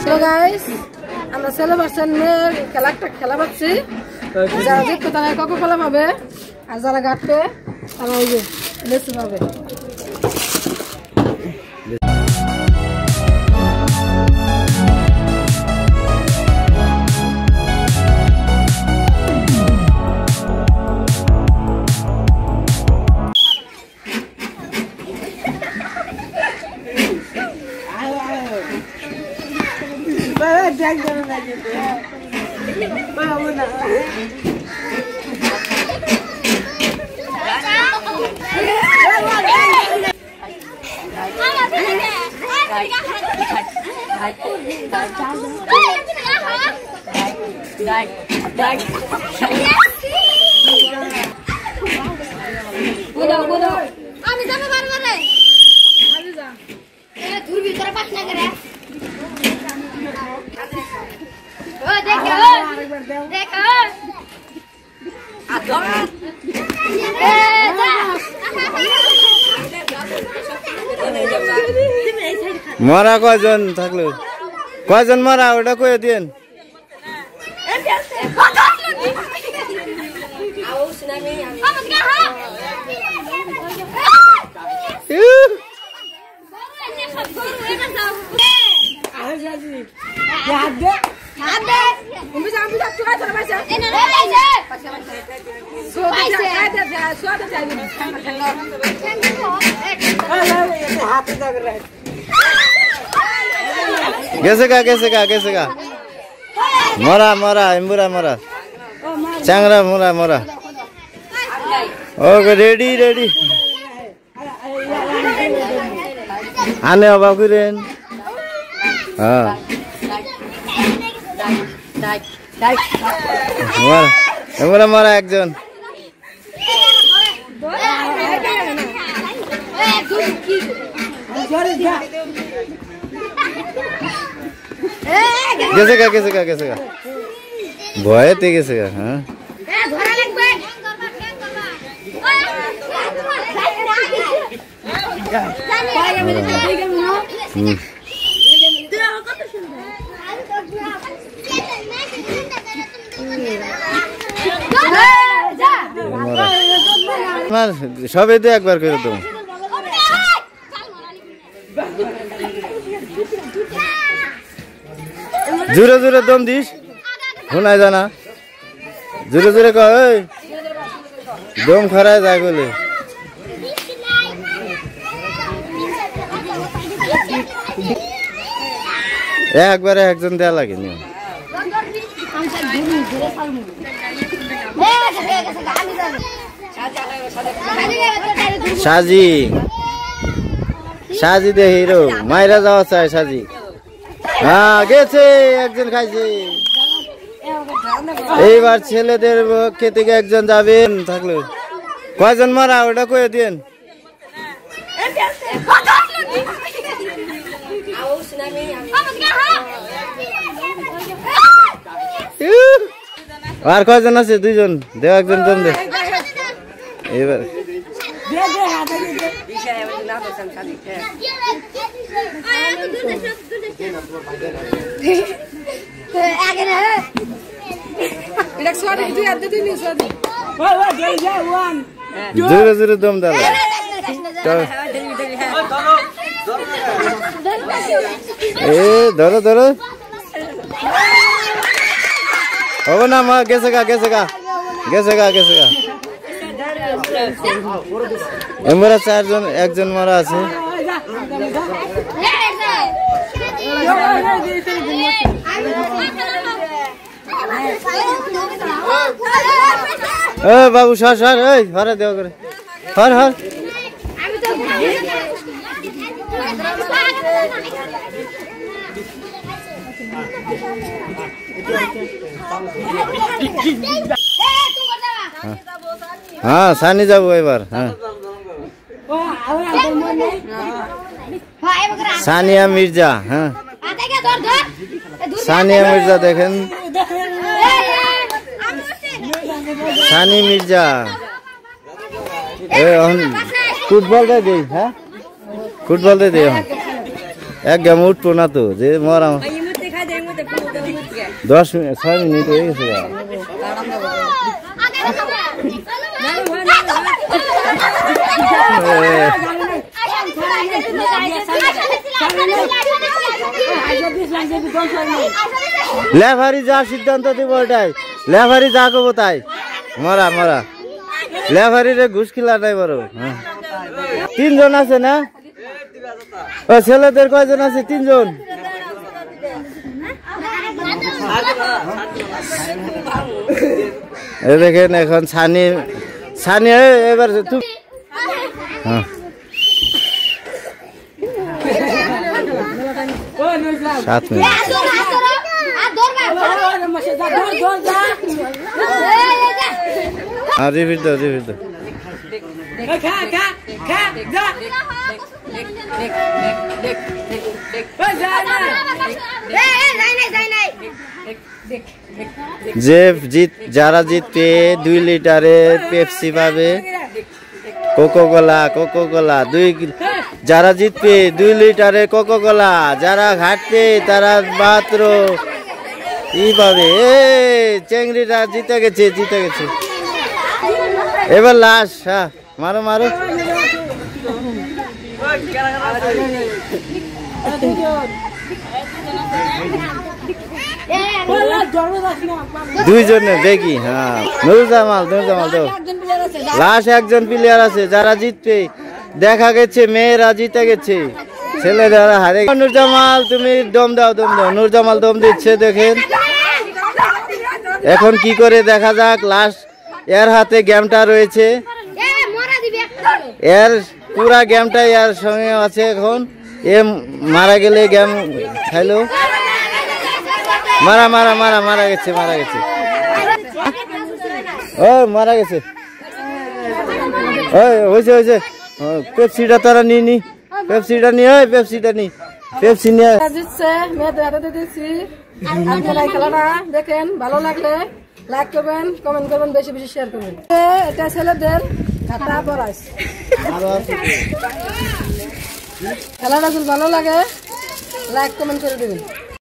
So guys, আমরা celebration এর খেলা পাচ্ছি। যারা জিতবে তারা কোকা-কোলা পাবে, আর যারা গাটবে তারা ওই যে লেসু পাবে। আমি যাবো বারবারে তোর ভিতরে পাস না করে ও দেখো দেখো মরা কয়জন থাকলো কয়জন মরা ওটা কয়ে দিন कैसे का मरा मरा इम्बुरा मरा चांगरा मरा मरा ओके रेडी रेडी आने अबा कुरेन हाँ मरा इम्बुरा मरा एक जन कैसे का भय ते कैसे का हाँ सब एक बार कर दो জোরে জোরে দম দিস শোনাই জানা জোরে জোরে কয় দম খরায় যায় বলে একবারে একজন দেয়া লাগে নি সাজি সাজি দে হিরো মাইরা যাওয়া চায় সাজি হ্যাঁ গেছে একজন খাইছে এইবার ছেলেদের পক্ষ থেকে একজন যাবেন থাকলো কয়জন মারা ওটা কয়ে দিন আর কয়জন আছে দুইজন দেও একজন জন দে এইবার জোরে জোরে দম দাও এ ধরো ধরো হবে না মা গেছে গা এমরা চারজন একজন মারা আছে এ বাবু সর সর এই হরে দেও করে হর হর हाँ सानी जाबो एबार हाँ सानिया मिर्जा हाँ सानिया मिर्जा देखें सानी मिर्जा फुटबल दे हाँ फुटबल दे एक गेम उठो ना तो जे मरा 10 মিনিট 6 মিনিট হয়ে গেছে লেফারি যা সিদ্ধান্ত দিব ওটাই লেফারি যা করবো তাই মরা মরা লেফারিরে ঘুষ খিলা নাই বড় 3 জন আছে না ও ছেলেদের কয়জন আছে 3 জন এই দেখেন এখন ছানি ছানি এবার তুই হ্যাঁ 7 মিনিট রিপিট দাও যারা জিতবে 2 লিটারের পেপসি পাবে কোকোকোলা যারা জিতবে 2 লিটারের কোকোকোলা যারা ঘাটবে তারা মাত্র ই পাবে চেংড়িটা জিতে গেছে এবার লাশ হ্যাঁ মারো 2 জনে দেখি হ্যাঁ নুরজামাল তো লাশ একজন প্লেয়ার আছে যারা জিতবে দেখা গেছে মেয়েরা জিতে গেছে ছেলেরা হারে নুরজামাল তুমি দম দাও নুরজামাল দম দিচ্ছে দেখেন এখন কি করে দেখা যাক লাশ এর হাতে গেমটা রয়েছে এর পুরা গেমটা এর সঙ্গে আছে এখন এ মারা গেলে গেম খাইলো মারা গেছে ও মারা গেছে হয়েছে পেপসিটা তারা নি পেপসিটা নিয়ে জিতছে মেয়েদের হাতে দিচ্ছি আপনারা খেলাটা দেখেন ভালো লাগলে লাইক করবেন কমেন্ট করবেন বেশি শেয়ার করবেন এটা ছেলেদের খাতা পড়াইস খেলাটা যদি ভালো লাগে লাইক কমেন্ট করে দেবেন।